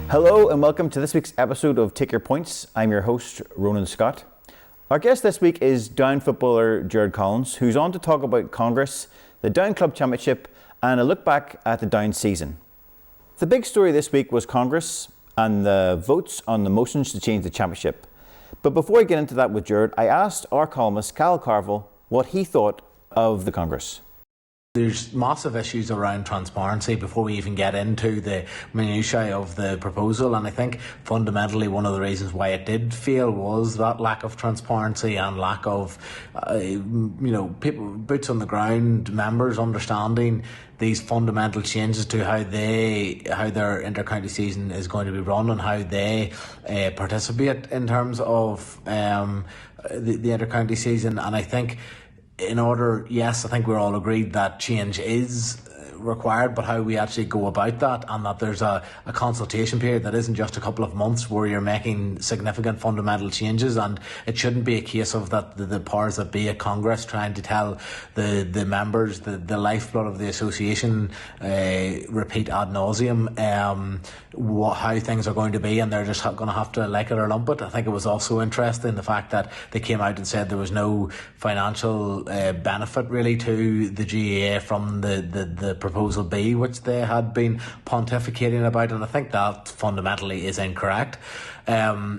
Hello and welcome to this week's episode of Take Your Points. I'm your host, Ronan Scott. Our guest this week is Down footballer Gerard Collins, who's on to talk about Congress, the Down Club Championship and a look back at the Down season. The big story this week was Congress and the votes on the motions to change the championship. But before I get into that with Gerard, I asked our columnist, Cahal Carvill, what he thought of the Congress. There's massive issues around transparency before we even get into the minutiae of the proposal, and I think fundamentally one of the reasons why it did fail was that lack of transparency and lack of people, boots on the ground, members understanding these fundamental changes to how their inter-county season is going to be run and how they participate in terms of the inter-county season. And I think I think we're all agreed that change is required, but how we actually go about that, and that there's a consultation period that isn't just a couple of months where you're making significant fundamental changes, and it shouldn't be a case of that the powers that be at Congress trying to tell the members, the lifeblood of the association, repeat ad nauseum how things are going to be, and they're just going to have to like it or lump it. I think it was also interesting the fact that they came out and said there was no financial benefit really to the GAA from the Proposal B, which they had been pontificating about, and I think that fundamentally is incorrect.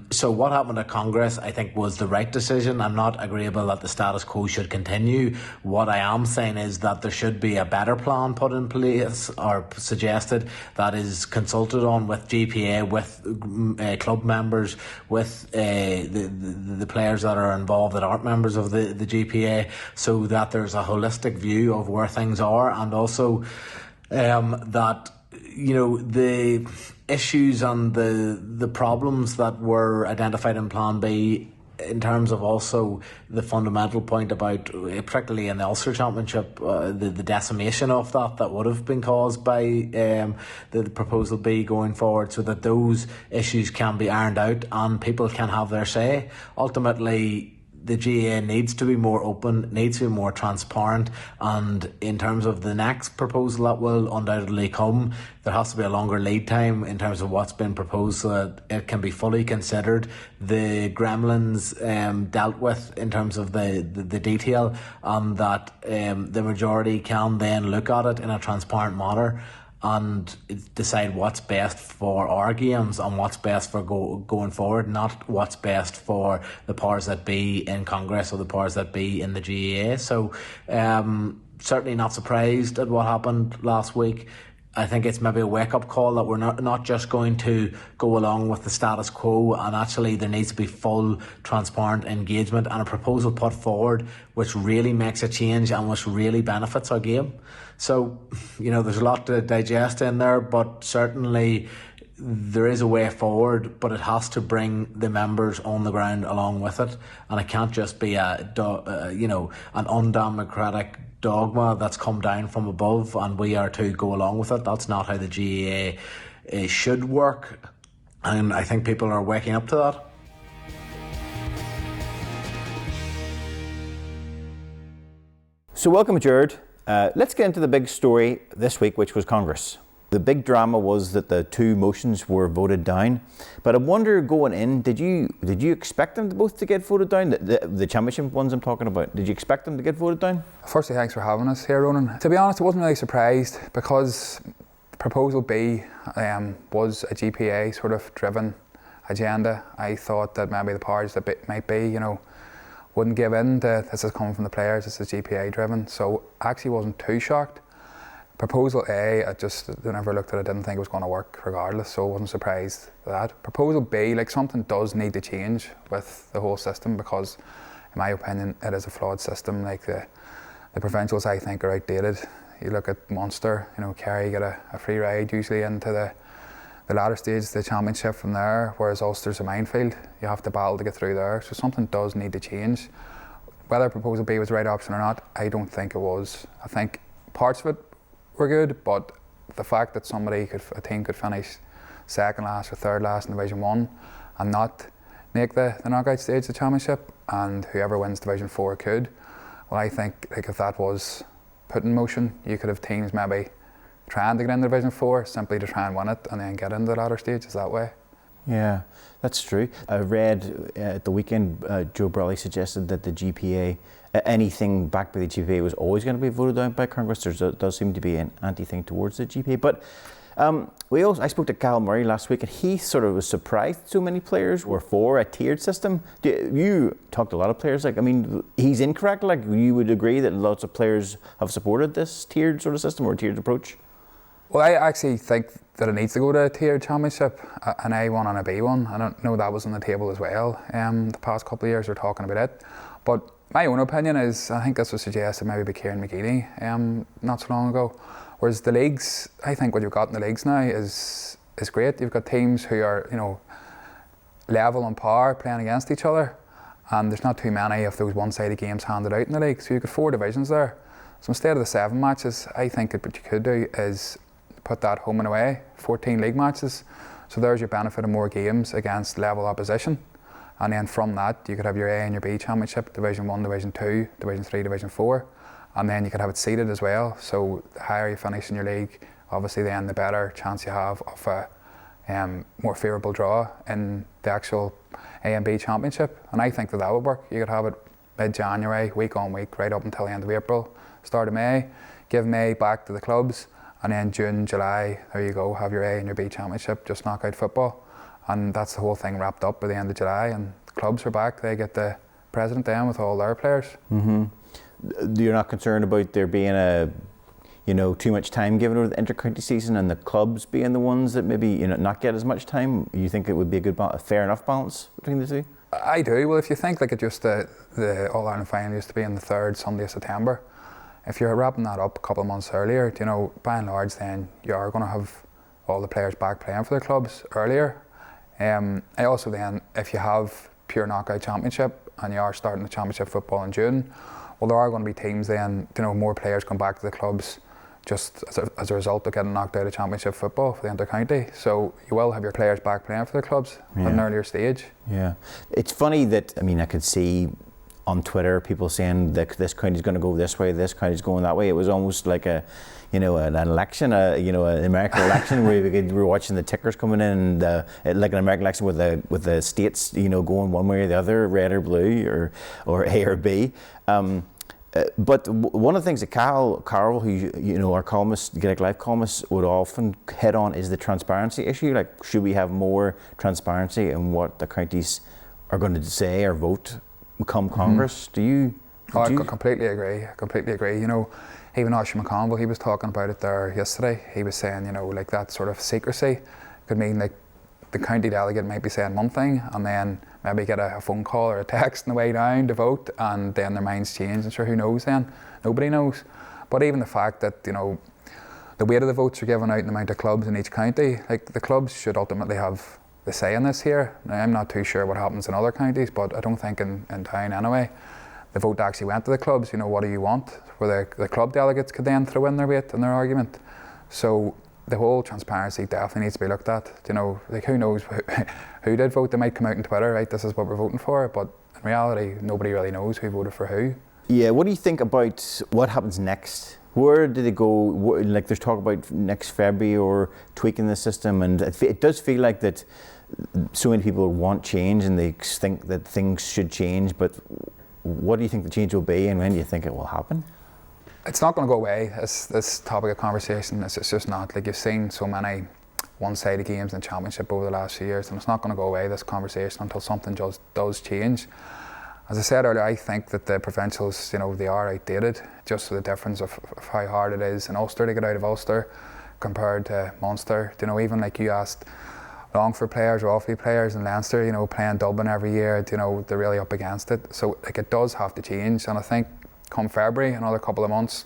So what happened at Congress, I think, was the right decision. I'm not agreeable that the status quo should continue. What I am saying is that there should be a better plan put in place or suggested that is consulted on with GPA, with club members, with the players that are involved that aren't members of the GPA, so that there's a holistic view of where things are, and also that the issues and the problems that were identified in Plan B, in terms of also the fundamental point about, particularly in the Ulster Championship, the decimation of that would have been caused by the Proposal B going forward, so that those issues can be ironed out and people can have their say. Ultimately, the GAA needs to be more open, needs to be more transparent, and in terms of the next proposal that will undoubtedly come, there has to be a longer lead time in terms of what's been proposed so that it can be fully considered. The gremlins dealt with in terms of the detail, and that the majority can then look at it in a transparent manner and decide what's best for our games and what's best for going forward, not what's best for the powers that be in Congress or the powers that be in the GAA. So certainly not surprised at what happened last week. I think it's maybe a wake-up call that we're not just going to go along with the status quo, and actually there needs to be full, transparent engagement and a proposal put forward which really makes a change and which really benefits our game. So, there's a lot to digest in there, but certainly there is a way forward, but it has to bring the members on the ground along with it, and it can't just be an undemocratic dogma that's come down from above and we are to go along with it. That's not how the GAA should work, and I think people are waking up to that. So welcome, Gerard. Let's get into the big story this week, which was Congress. The big drama was that the two motions were voted down, but I wonder, going in, did you expect them both to get voted down? The championship ones I'm talking about, did you expect them to get voted down? Firstly, thanks for having us here, Ronan. To be honest, I wasn't really surprised, because Proposal B was a GPA sort of driven agenda. I thought that maybe the powers that might be, wouldn't give in to this is coming from the players, this is GPA driven, so I actually wasn't too shocked. Proposal A, I never looked at it, didn't think it was going to work regardless, so I wasn't surprised at that. Proposal B, something does need to change with the whole system, because in my opinion it is a flawed system. The provincials, I think, are outdated. You look at Munster, Kerry get a free ride usually into the latter stage, the championship from there, whereas Ulster's a minefield. You have to battle to get through there, so something does need to change. Whether Proposal B was the right option or not, I don't think it was. I think parts of it were good, but the fact that a team could finish second last or third last in Division 1 and not make the knockout stage of the championship, and whoever wins Division 4 could, well, I think if that was put in motion, you could have teams maybe trying to get into Division 4 simply to try and win it and then get into the latter stages that way. Yeah, that's true. I read at the weekend, Joe Brawley suggested that the GPA, anything backed by the GPA was always going to be voted down by Congress. There does seem to be an anti-thing towards the GPA. But I spoke to Cahal Murray last week, and he sort of was surprised so many players were for a tiered system. You talked to a lot of players. He's incorrect. You would agree that lots of players have supported this tiered sort of system or tiered approach? Well, I actually think that it needs to go to a tiered championship, an A1 and a B1. I don't know that was on the table as well. The past couple of years we're talking about it. But my own opinion is, I think this was suggested maybe by Kieran McGeady not so long ago. Whereas the leagues, I think what you've got in the leagues now is great. You've got teams who are, level on par playing against each other, and there's not too many of those one-sided games handed out in the league. So you've got 4 divisions there. So instead of the 7 matches, I think what you could do is put that home and away, 14 league matches. So there's your benefit of more games against level opposition. And then from that, you could have your A and your B championship, Division 1, Division 2, Division 3, Division 4. And then you could have it seeded as well. So the higher you finish in your league, obviously then the better chance you have of a more favourable draw in the actual A and B championship. And I think that would work. You could have it mid-January, week on week, right up until the end of April, start of May, give May back to the clubs. And then June, July, there you go, have your A and your B championship, just knockout football. And that's the whole thing wrapped up by the end of July, and the clubs are back. They get the president down with all their players. Mm-hmm. You're not concerned about there being too much time given over the inter-county season and the clubs being the ones that maybe not get as much time? You think it would be a fair enough balance between the two? I do. Well, if you think it just the All-Ireland final used to be on the 3rd Sunday of September, if you're wrapping that up a couple of months earlier, by and large then you are going to have all the players back playing for their clubs earlier. I also then, if you have pure knockout championship and you are starting the championship football in June, well, there are going to be teams then, more players come back to the clubs just as a result of getting knocked out of championship football for the inter-county. So you will have your players back playing for their clubs at an earlier stage. Yeah. It's funny that, I could see on Twitter people saying that this county's going to go this way, this county's going that way. It was almost like an election, an American election where we were watching the tickers coming in, and like an American election with the states, going one way or the other, red or blue, or A or B. But one of the things that Carvill, who our columnist, Gaelic Life columnist, would often hit on is the transparency issue. Like, should we have more transparency in what the counties are going to say or vote come Congress? Mm-hmm. I completely agree. Even Oisín McConville, he was talking about it there yesterday. He was saying, like that sort of secrecy could mean like the county delegate might be saying one thing and then maybe get a phone call or a text on the way down to vote, and then their minds change, and sure, who knows then? Nobody knows. But even the fact that, the weight of the votes are given out in the amount of clubs in each county, like the clubs should ultimately have the say in this here. Now, I'm not too sure what happens in other counties, but I don't think in town anyway, the vote actually went to the clubs. What do you want? Where the club delegates could then throw in their weight and their argument. So the whole transparency definitely needs to be looked at. Like who knows who did vote? They might come out on Twitter, right, this is what we're voting for, but in reality, nobody really knows who voted for who. Yeah, what do you think about what happens next? Where do they go? Like there's talk about next February or tweaking the system, and it does feel like that so many people want change and they think that things should change, but what do you think the change will be, and when do you think it will happen? It's not going to go away, this topic of conversation. It's just not. Like, you've seen so many one-sided games in the championship over the last few years, and it's not going to go away, this conversation, until something just does change. As I said earlier, I think that the provincials, they are outdated, just for the difference of how hard it is in Ulster to get out of Ulster compared to Munster. Even like you asked Longford players or Offaly players in Leinster, playing Dublin every year, they're really up against it. So like it does have to change, and I think come February, another couple of months,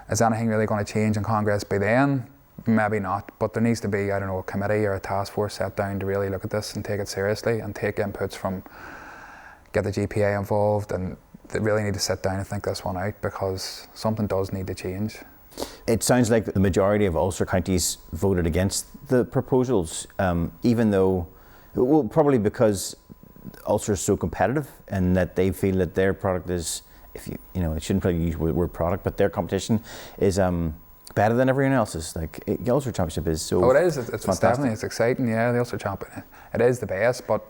is anything really going to change in Congress by then? Maybe not, but there needs to be, a committee or a task force set down to really look at this and take it seriously and take inputs from, get the GPA involved, and they really need to sit down and think this one out, because something does need to change. It sounds like the majority of Ulster counties voted against the proposals, even though, probably because Ulster is so competitive and that they feel that their product is, it shouldn't probably use the word product, but their competition is better than everyone else's. Like the Ulster Championship is so. Oh, it is. It's definitely exciting. Yeah, the Ulster Championship. It is the best, but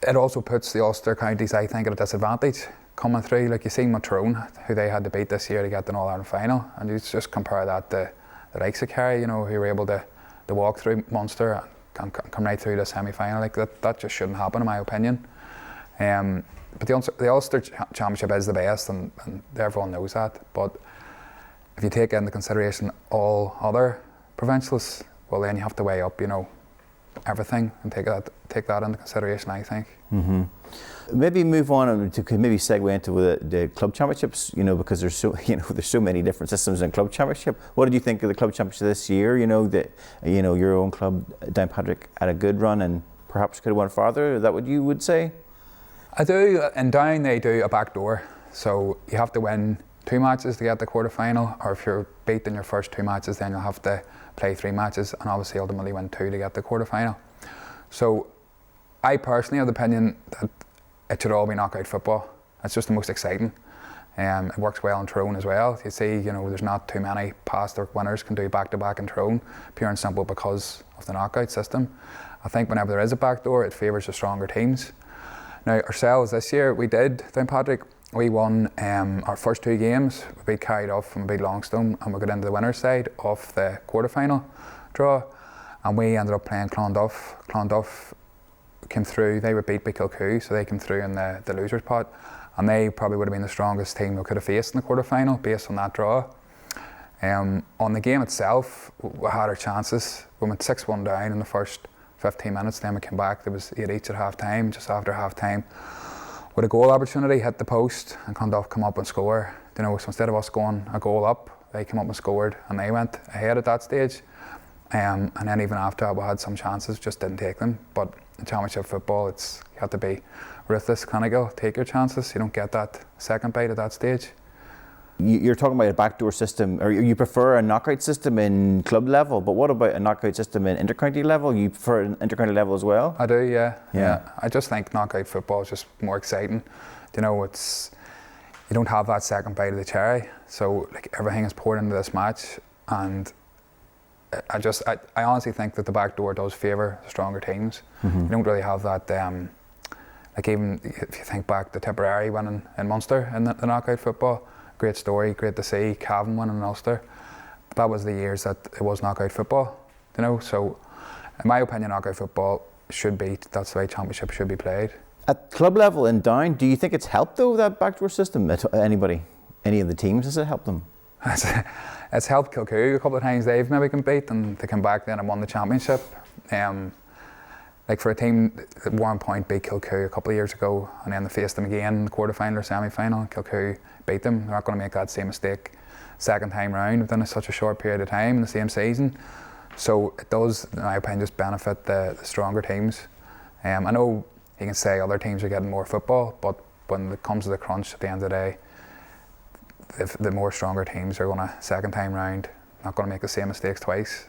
it also puts the Ulster counties, I think, at a disadvantage coming through. Like you see Mourne, who they had to beat this year to get the All-Ireland final, and you just compare that to the likes of Kerry, you know, who were able to walk through Munster and come right through the semi-final. Like that just shouldn't happen, in my opinion. But the Ulster Championship is the best, and everyone knows that. But if you take into consideration all other provincials, well, then you have to weigh up, you know, everything and take that into consideration, I think. Mm-hmm. Maybe move on to maybe segue into the club championships, you know, because there's so many different systems in club championship. What did you think of the club championship this year? You know, that your own club, Downpatrick, had a good run and perhaps could have went farther. Is that what you would say? I do. In Down they do a back door, so you have to win 2 matches to get the quarter final, or if you're beat in your first 2 matches, then you'll have to play 3 matches and obviously ultimately win 2 to get the quarter final. So I personally have the opinion that it should all be knockout football. It's just the most exciting. It works well in Tyrone as well. You see, you know, there's not too many past or winners can do back-to-back in Tyrone, pure and simple because of the knockout system. I think whenever there is a back door, it favours the stronger teams. Now ourselves this year, we did, Downpatrick, we won our first 2 games. We beat Carried Off and we beat Longstone, and we got into the winner's side of the quarter-final draw, and we ended up playing Clonduff. Clonduff came through, they were beat by Kilcoo, so they came through in the losers pot, and they probably would have been the strongest team we could have faced in the quarter-final based on that draw. On the game itself, we had our chances. We went 6-1 down in the first 15 minutes, then we came back. There was 8 each at half-time. Just after half-time, with a goal opportunity, hit the post, and Clonduff come up and score. You know, so instead of us going a goal up, they came up and scored, and they went ahead at that stage. And then even after that, we had some chances, just didn't take them. But in championship football, you have to be ruthless, clinical, take your chances. You don't get that second bite at that stage. You're talking about a backdoor system, or you prefer a knockout system in club level, but what about a knockout system in intercounty level? You prefer an intercounty level as well? I do, yeah. I just think knockout football is just more exciting. You know, you don't have that second bite of the cherry, so like everything is poured into this match, and I honestly think that the back door does favour stronger teams. Mm-hmm. You don't really have that, like even if you think back to Tipperary winning in Munster in the knockout football, great story, great to see. Cavan winning in Ulster. That was the years that it was knockout football, you know. So, in my opinion, knockout football that's the way championship should be played. At club level in Down, do you think it's helped though, that backdoor system? Any of the teams, has it helped them? It's helped Kilcoo a couple of times. They've maybe been beat and they come back then and won the championship. Like for a team at one point beat Kilcoo a couple of years ago, and then they faced them again in the quarter-final or semi-final, and Kilcoo beat them. They're not going to make that same mistake second time round within such a short period of time in the same season. So it does, in my opinion, just benefit the stronger teams. I know you can say other teams are getting more football, but when it comes to the crunch at the end of the day, the more stronger teams are going to second time round, not going to make the same mistakes twice.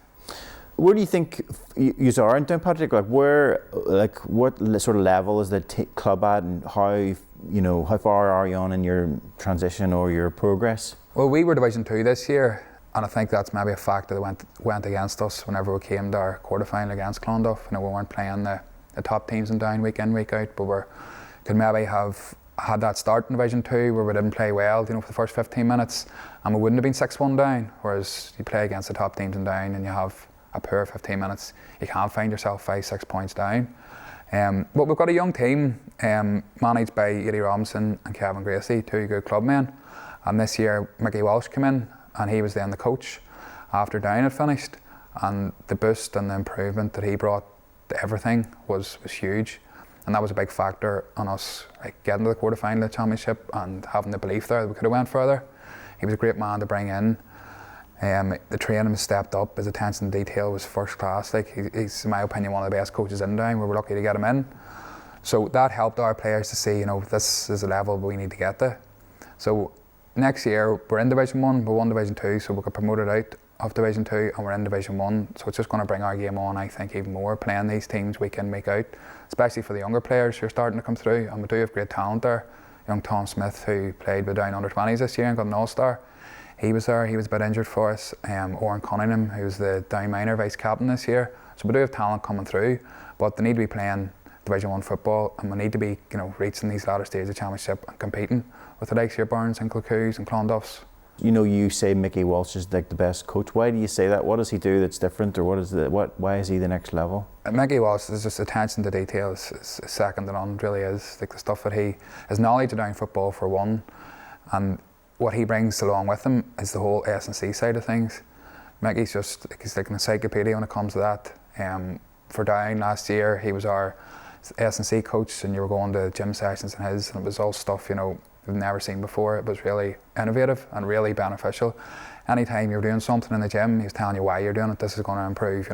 Where do you think you are in Downpatrick? What sort of level is the club at, and how far are you on in your transition or your progress? Well, we were Division 2 this year, and I think that's maybe a factor that went against us whenever we came to our quarter-final against Clonduff. You know, we weren't playing the top teams in Down week in, week out, but we could maybe have had that start in Division 2 where we didn't play well, you know, for the first 15 minutes, and we wouldn't have been 6-1 down, whereas you play against the top teams in Down and you have a poor 15 minutes, you can find yourself 5-6 points down. But we've got a young team managed by Eddie Robinson and Kevin Gracie, 2 good clubmen, and this year Mickey Walsh came in and he was then the coach after Down had finished, and the boost and the improvement that he brought to everything was huge, and that was a big factor on us getting to the quarter-final of the championship and having the belief there that we could have went further. He was a great man to bring in. The training stepped up, his attention to detail was first class. He's, in my opinion, one of the best coaches in Down. We were lucky to get him in. So that helped our players to see, this is a level we need to get to. So next year, we're in Division 1, we won Division 2, so we got promoted out of Division 2 and we're in Division 1. So it's just going to bring our game on, I think, even more, playing these teams week in, week out, especially for the younger players who are starting to come through. And we do have great talent there. Young Tom Smith, who played with Down under-20s this year and got an All-Star. he was there. He was a bit injured for us. Oran Cunningham, who's the Down Minor vice captain this year. So we do have talent coming through, but they need to be playing Division 1 football, and we need to be, reaching these latter stages of championship and competing with the likes of your Burns and Kilcoos and Clonduffs. You say Mickey Walsh is like the best coach. Why do you say that? What does he do that's different, or why is he the next level? Mickey Walsh is just attention to detail is second to none. Really is. Like the stuff that his knowledge of down football for one, and what he brings along with him is the whole S&C side of things. Mickey's just he's like an encyclopedia when it comes to that. For Down last year, he was our S&C coach, and you were going to gym sessions and it was all stuff we've never seen before. It was really innovative and really beneficial. Anytime you're doing something in the gym, he was telling you why you're doing it. This is going to improve,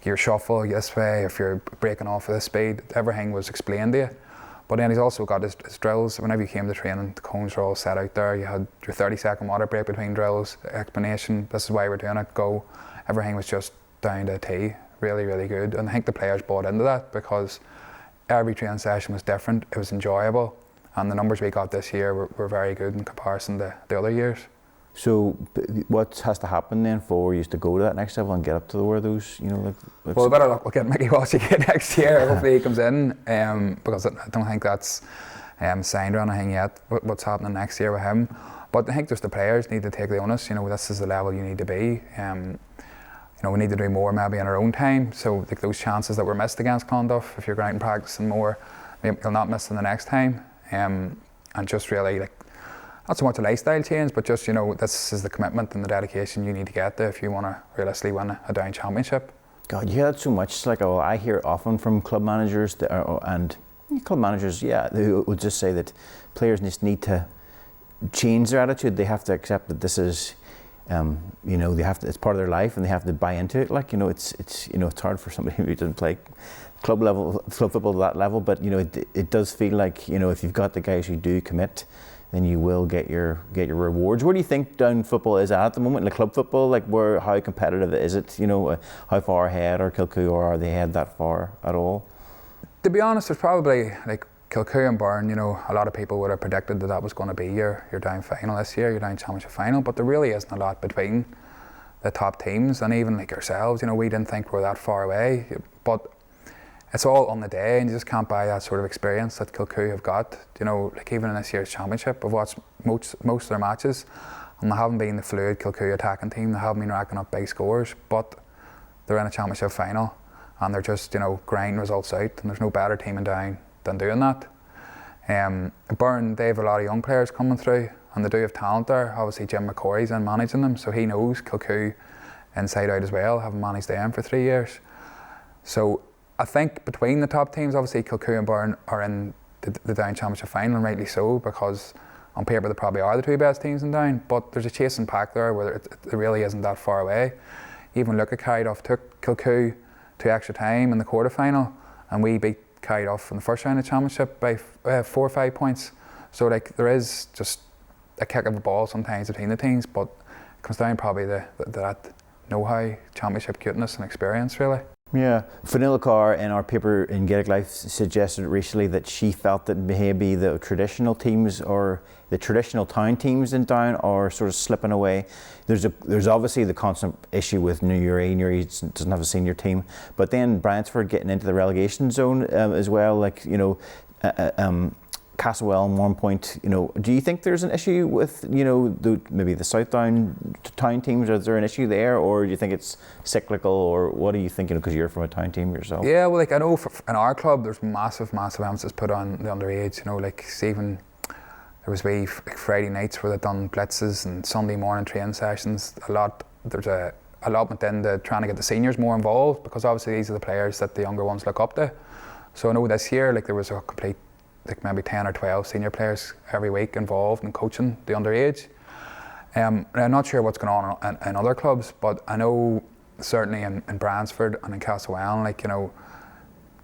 your shuffle this way, if you're breaking off at this speed, everything was explained to you. But then he's also got his drills. Whenever you came to training, the cones were all set out there. You had your 30-second water break between drills, explanation, this is why we're doing it, go. Everything was just down to a T, really, really good. And I think the players bought into that because every training session was different, it was enjoyable. And the numbers we got this year were very good in comparison to the other years. So what has to happen then for you to go to that next level and get up to where those, Well, better luck we'll get Mickey Walsh again next year. Hopefully he comes in, because I don't think that's signed or anything yet, what's happening next year with him. But I think just the players need to take the onus, this is the level you need to be. We need to do more maybe in our own time. So like those chances that were missed against Clonduff, if you're going out and practicing more, you'll not miss them the next time. And just really not so much a lifestyle change, but just this is the commitment and the dedication you need to get there if you want to realistically win a Down championship. God, you hear that so much. I hear it often from club managers who would just say that players just need to change their attitude. They have to accept that this is, they have to. It's part of their life, and they have to buy into it. It's hard for somebody who doesn't play club football to that level, but it does feel like if you've got the guys who do commit, then you will get your rewards. Where do you think Down football is at the moment? Like club football, how competitive is it? How far ahead are Kilcoo, or are they ahead that far at all? To be honest, there's probably Kilcoo and Mourne. A lot of people would have predicted that was going to be your Down final this year, your Down championship final, but there really isn't a lot between the top teams, and even ourselves. We didn't think we were that far away, but it's all on the day, and you just can't buy that sort of experience that Kilcoo have got. Even in this year's championship, I've watched most of their matches, and they haven't been the fluid Kilcoo attacking team. They haven't been racking up big scores, but they're in a championship final, and they're just grinding results out. And there's no better team in Down than doing that. Mourne, they have a lot of young players coming through, and they do have talent there. Obviously, Jim McCory's in managing them, so he knows Kilcoo inside out as well, having managed them for 3 years. So I think between the top teams, obviously Kilcoo and Mourne are in the Down championship final, and rightly so, because on paper they probably are the two best teams in Down, but there's a chasing pack there where it really isn't that far away. Even Luca carried off, took Kilcoo to extra time in the quarter-final, and we beat carried off in the first round of the championship by 4 or 5 points. So there is just a kick of the ball sometimes between the teams, but it comes down probably to that know-how, championship cuteness and experience really. Yeah, Fionnuala Carr in our paper in Gaelic Life suggested recently that she felt that maybe the traditional teams or the traditional town teams in Down are sort of slipping away. There's obviously the constant issue with Newry doesn't have a senior team, but then Bryansford getting into the relegation zone as well, Castlewell and 1 point, do you think there's an issue with, maybe the South Down town teams? Is there an issue there, or do you think it's cyclical, or what are you thinking, because you're from a town team yourself? Yeah, well, I know in our club there's massive emphasis put on the underage, even there was Friday nights where they've done blitzes and Sunday morning training sessions. There's a allotment into trying to get the seniors more involved, because obviously these are the players that the younger ones look up to. So I know this year, there was a complete maybe 10 or 12 senior players every week involved in coaching the underage. And I'm not sure what's going on in other clubs, but I know certainly in Bryansford and in Castlewell,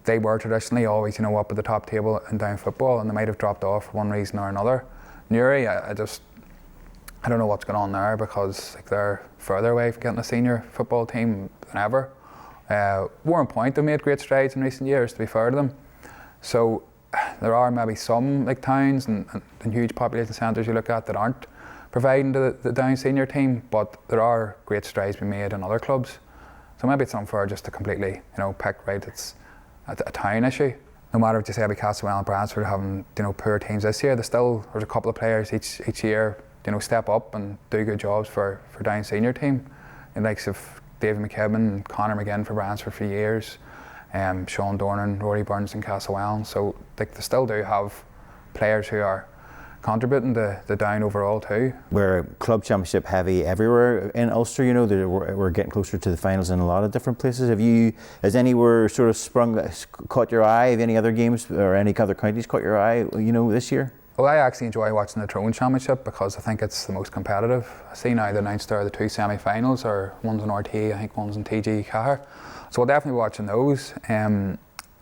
they were traditionally always, up at the top table in Down football, and they might have dropped off for one reason or another. Newry, I don't know what's going on there, because they're further away from getting a senior football team than ever. Warren Point have made great strides in recent years, to be fair to them. So there are maybe some towns and huge population centres you look at that aren't providing to the Down senior team, but there are great strides being made in other clubs. So maybe it's unfair just to completely, pick right. It's a town issue. No matter what you say about Castlewell and Brantford having, poor teams this year, there's a couple of players each year, step up and do good jobs for Down senior team. The likes of David McKibben and Conor McGinn for Brantford for years, Sean Dornan, Rory Burns and Castlewell. So they still do have players who are contributing to the Down overall too. We're club championship heavy everywhere in Ulster, we're getting closer to the finals in a lot of different places. Has anywhere sort of caught your eye? Have any other games or any other counties caught your eye, this year? Well, I actually enjoy watching the Tyrone Championship because I think it's the most competitive. I see now the announced there are the two semi-finals, or one's in RT, I think one's in TG Cahal. So we'll definitely be watching those.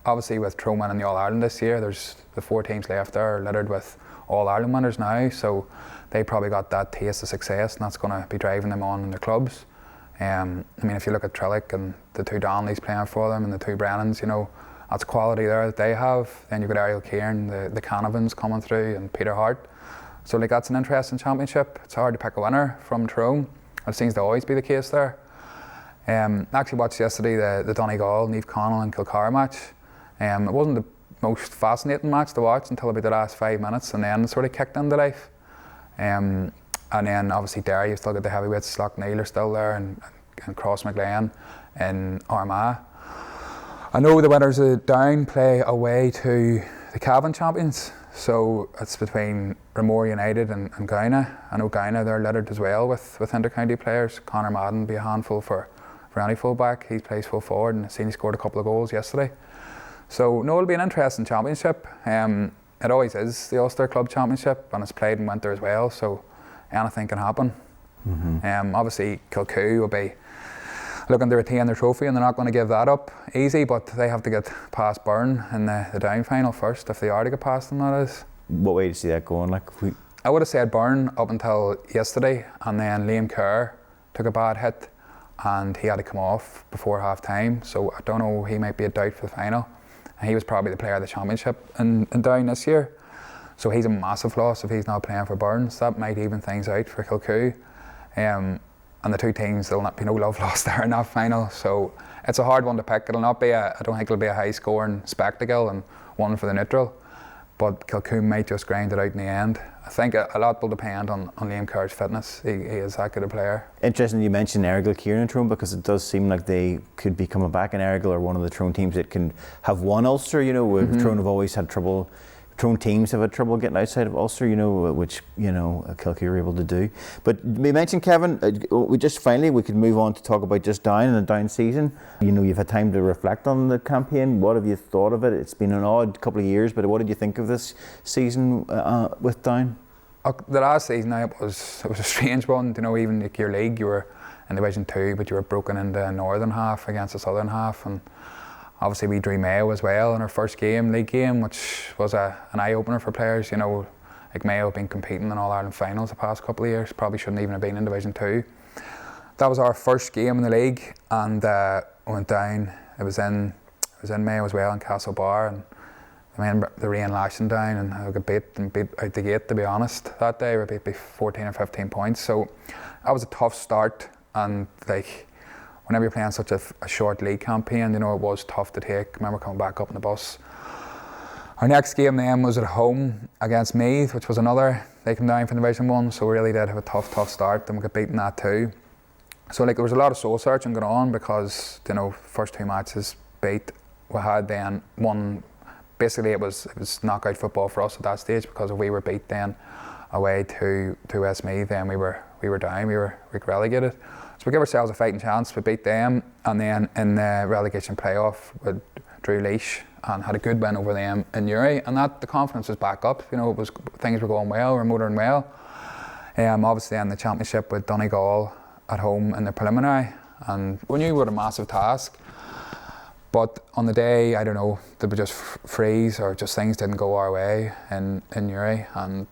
Obviously with Tyrone winning the All-Ireland this year, there's the 4 teams left there are littered with All-Ireland winners now, so they probably got that taste of success, and that's going to be driving them on in their clubs. If you look at Trillick and the 2 Donnellys playing for them and the 2 Brennans, that's quality there that they have. Then you've got Ariel Kieran, the Canavans coming through, and Peter Hart. So that's an interesting championship. It's hard to pick a winner from Tyrone. It seems to always be the case there. Actually watched yesterday the Donegal, Niamh Conall and Kilcar match. It wasn't the most fascinating match to watch until about the last 5 minutes, and then it sort of kicked into life. And then obviously Derry, you've still got the heavyweights, Slaughtneil are still there, and Cross McLean and Armagh. I know the winners of Down play away to the Cavan champions, so it's between Ramore United and Guyna. I know Guyna, they're littered as well with inter-county players. Conor Madden be a handful for any full-back. He plays full forward, and I seen he scored a couple of goals yesterday. So no, it'll be an interesting championship. It always is, the Ulster Club Championship, and it's played in winter as well, so anything can happen. Obviously Kilcoo will be looking to retain their trophy, and they're not going to give that up easy, but they have to get past Mourne in the Down final first, if they are to get past them, that is. What way do you see that going? I would have said Mourne up until yesterday, and then Liam Kerr took a bad hit and he had to come off before half time, so I don't know, he might be a doubt for the final. And he was probably the player of the championship in Down this year, so he's a massive loss if he's not playing for Mourne, so that might even things out for Kilcoo. And the 2 teams, there'll not be no love lost there in that final, so it's a hard one to pick. I don't think it'll be a high scoring spectacle and one for the neutral, but Kilcoo might just grind it out in the end. I think a lot will depend on Liam Kerr's fitness. He is that good a player. Interesting you mentioned Errigal Kieran and Tyrone, because it does seem like they could be coming back in Errigal, or one of the Tyrone teams that can have won Ulster. Tyrone have always had trouble. Tyrone teams have had trouble getting outside of Ulster, which Kilkee are able to do. But we mentioned, Kevin, we could move on to talk about just Down and the Down season. You've had time to reflect on the campaign. What have you thought of it? It's been an odd couple of years, but what did you think of this season with Down? The last season, it was a strange one. Even like your league, you were in Division 2, but you were broken into the northern half against the southern half, and obviously we drew Mayo as well in our first league game, which was an eye-opener for players. Like Mayo have been competing in All-Ireland finals the past couple of years, probably shouldn't even have been in Division 2. That was our first game in the league, and went down. It was in Mayo as well, in Castlebar, and the rain lashing down, and I got beat out the gate, to be honest. That day we beat by 14 or 15 points, so that was a tough start, and whenever you're playing such a short league campaign, it was tough to take. I remember coming back up on the bus. Our next game then was at home against Meath, which was they came down from Division 1, so we really did have a tough start, and we got beaten that too. So there was a lot of soul searching going on, because first 2 matches beat, we had then one. Basically it was knockout football for us at that stage, because if we were beat then away to Westmeath, then we were down, we were relegated. So we gave ourselves a fighting chance. We beat them, and then in the relegation playoff we drew Laois and had a good win over them in Uri, and the confidence was back up. Things were going well, we were motoring well. Obviously in the championship with Donegal at home in the preliminary, and we knew we had a massive task. But on the day, I don't know, there would just freeze, or just things didn't go our way in Uri, and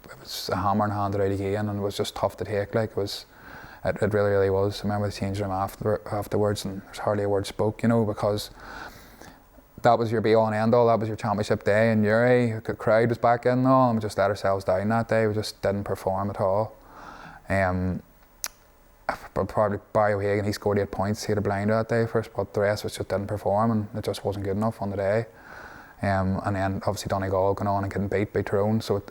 it was a hammer and handed out again, and it was just tough to take. It really was. I remember the changing room afterwards, and there's hardly a word spoke, because that was your be-all and end-all. That was your championship day in Uri. The crowd was back in and all, and we just let ourselves down that day. We just didn't perform at all. But probably Barry O'Hagan, he scored 8 points. He had a blinder that day first, but the rest just didn't perform, and it just wasn't good enough on the day. And then obviously Donegal going on and getting beat by Tyrone. So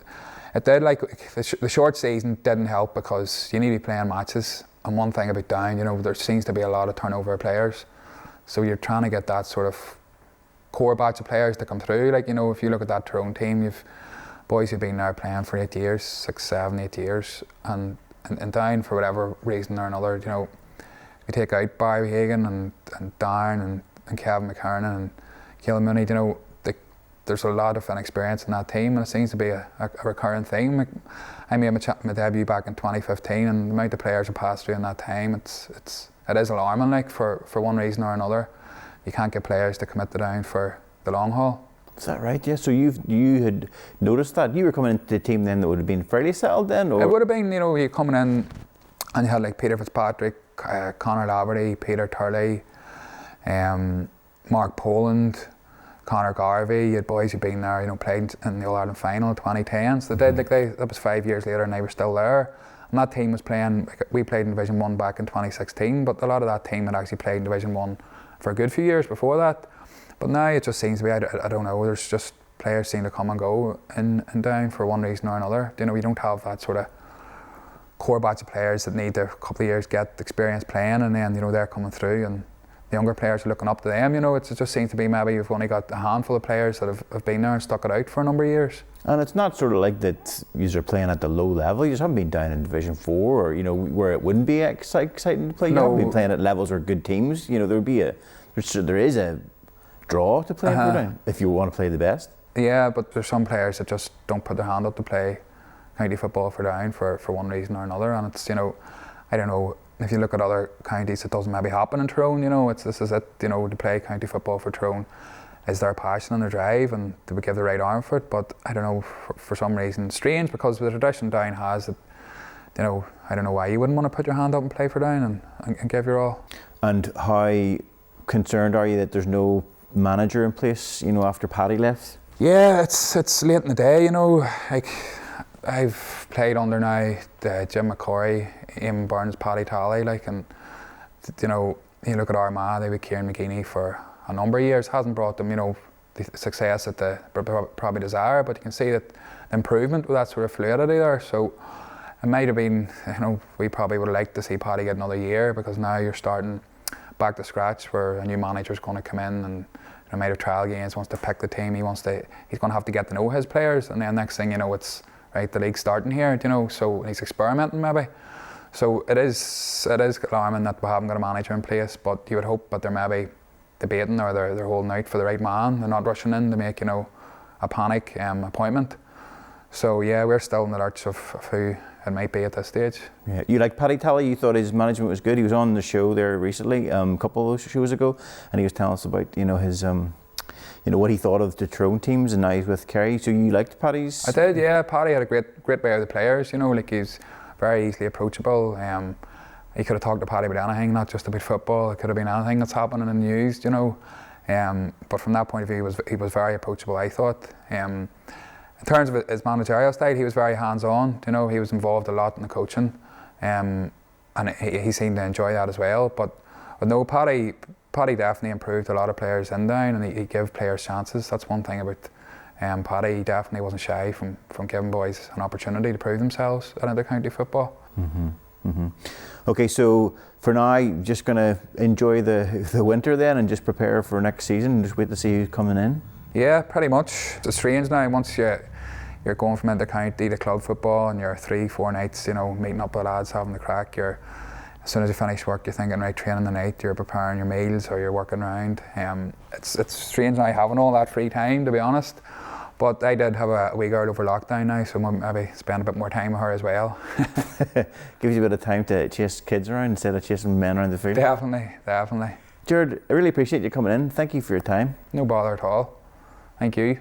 it did, like, the short season didn't help because you need to be playing matches. And one thing about Down, you know, there seems to be a lot of turnover of players. So you're trying to get that sort of core batch of players to come through. Like, you know, if you look at that Tyrone team, you've boys who've been there playing for 8 years, 6, 7, 8 years, and Down, for whatever reason or another, you know, you take out Barry Hagan and Down and Kevin McKernan and Keelan Mooney, you know, there's a lot of inexperience in that team, and it seems to be a recurring theme. Like, I made my debut back in 2015, and the amount of players who passed through in that time, it is alarming. Like, for one reason or another, you can't get players to commit to Down for the long haul. Is that right? Yeah. So you had noticed that you were coming into the team then that would have been fairly settled then, or? It would have been, you know, you coming in and you had like Peter Fitzpatrick, Conor Laverty, Peter Turley, Mark Poland, Conor Garvey. You had boys who'd been there, you know, played in the All Ireland final in 2010. So they did, like, that was 5 years later, and they were still there. And that team was playing. We played in Division 1 back in 2016, but a lot of that team had actually played in Division 1 for a good few years before that. But now it just seems to be, I don't know, there's just players seem to come and go in Down for one reason or another. You know, you don't have that sort of core batch of players that need a couple of years get experience playing, and then, you know, they're coming through and the younger players are looking up to them. You know, it just seems to be maybe you've only got a handful of players that have been there and stuck it out for a number of years. And it's not sort of like that you are playing at the low level. You just haven't been down in Division 4, or, you know, where it wouldn't be exciting to play. You haven't been playing at levels where good teams, you know, there is a draw to play for Down if you want to play the best. Yeah, but there's some players that just don't put their hand up to play county football for Down for one reason or another, and it's, you know, I don't know, if you look at other counties, it doesn't maybe happen in Tyrone. You know, this is it, you know, to play county football for Tyrone is their passion and their drive, and they would give the right arm for it. But I don't know, for some reason, strange, because the tradition Down has, that, you know, I don't know why you wouldn't want to put your hand up and play for Down and give your all. And how concerned are you that there's no manager in place, you know, after Paddy left? Yeah, it's late in the day, you know. Like, I've played under now Jim McCory, Eamon Burns, Paddy Tally, like, and, you know, you look at Armagh, they were Kieran McGeeney for a number of years, hasn't brought them, you know, the success that they probably desire, but you can see that the improvement with that sort of fluidity there. So it might have been, you know, we probably would have liked to see Paddy get another year, because now you're starting back to scratch where a new manager's going to come in and, you know, might have trial games, wants to pick the team, he's going to have to get to know his players, and then next thing you know, it's right, the league's starting here, you know, so he's experimenting maybe. So it is alarming that we haven't got a manager in place, but you would hope that they're maybe debating, or they're holding out for the right man. They're not rushing in to make, you know, a panic appointment. So yeah, we're still in the lurch of who it might be at this stage. Yeah, you like Paddy Tally? You thought his management was good. He was on the show there recently, a couple of shows ago, and he was telling us about, you know, his you know, what he thought of the Tyrone teams, and now he's with Kerry. So you liked Paddy's? I did, yeah. Paddy had a great way with the players, you know, like, he's very easily approachable. He could have talked to Paddy about anything, not just about football. It could have been anything that's happening in the news, you know. But from that point of view, he was very approachable, I thought. In terms of his managerial style, he was very hands-on, you know. He was involved a lot in the coaching, and he seemed to enjoy that as well. But no, Paddy definitely improved a lot of players in Down, and he gave players chances. That's one thing about Paddy. He definitely wasn't shy from giving boys an opportunity to prove themselves at inter-county football. Mm-hmm. Mm-hmm. Okay, so for now, just going to enjoy the winter then, and just prepare for next season, and just wait to see who's coming in? Yeah, pretty much. It's strange now, once you're going from inter-county to club football, and you're 3-4 nights, you know, meeting up with lads, having the crack. As soon as you finish work, you're thinking, right, training the night, you're preparing your meals, or you're working around. It's strange now having all that free time, to be honest. But I did have a wee girl over lockdown now, so maybe spend a bit more time with her as well. Gives you a bit of time to chase kids around instead of chasing men around the field. Definitely. Gerard, I really appreciate you coming in. Thank you for your time. No bother at all. Thank you.